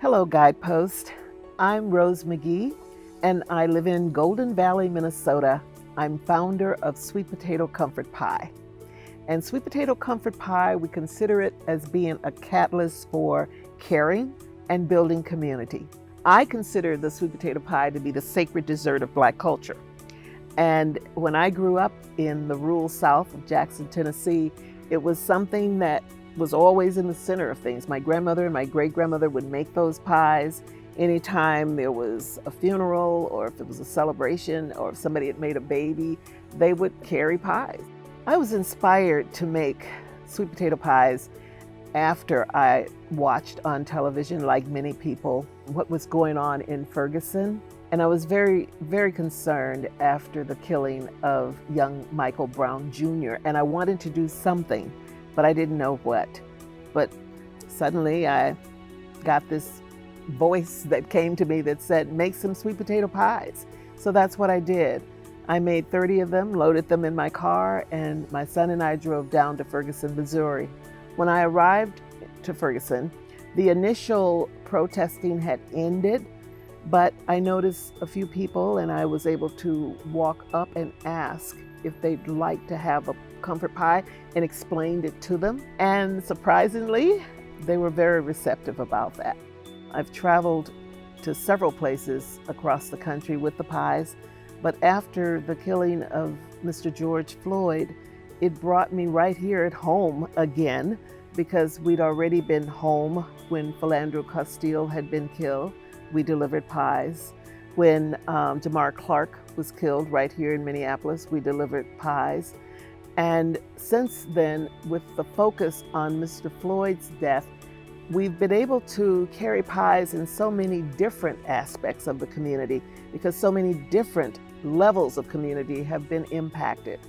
Hello, Guidepost. I'm Rose McGee, and I live in Golden Valley, Minnesota. I'm founder of Sweet Potato Comfort Pie. And Sweet Potato Comfort Pie, we consider it as being a catalyst for caring and building community. I consider the sweet potato pie to be the sacred dessert of Black culture. And when I grew up in the rural South of Jackson, Tennessee, it was something that was always in the center of things. My grandmother and my great-grandmother would make those pies anytime there was a funeral, or if it was a celebration, or if somebody had made a baby, they would carry pies. I was inspired to make sweet potato pies after I watched on television, like many people, what was going on in Ferguson. And I was very, very concerned after the killing of young Michael Brown Jr. And I wanted to do something, but I didn't know what. But suddenly I got this voice that came to me that said, make some sweet potato pies. So that's what I did. I made 30 of them, loaded them in my car, and my son and I drove down to Ferguson, Missouri. When I arrived to Ferguson, the initial protesting had ended, but I noticed a few people, and I was able to walk up and ask if they'd like to have a comfort pie, and explained it to them. And surprisingly, they were very receptive about that. I've traveled to several places across the country with the pies, but after the killing of Mr. George Floyd, it brought me right here at home again, because we'd already been home when Philandro Castile had been killed. We delivered pies. When Jamar Clark was killed right here in Minneapolis, we delivered pies. And since then, with the focus on Mr. Floyd's death, we've been able to carry pies in so many different aspects of the community, because so many different levels of community have been impacted.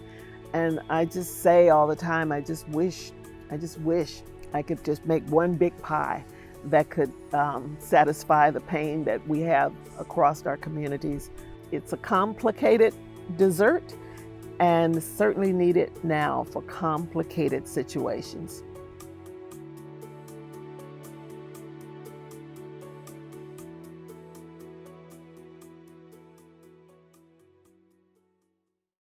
And I just say all the time, I just wish I could just make one big pie that could satisfy the pain that we have across our communities. It's a complicated dessert, and certainly needed now for complicated situations.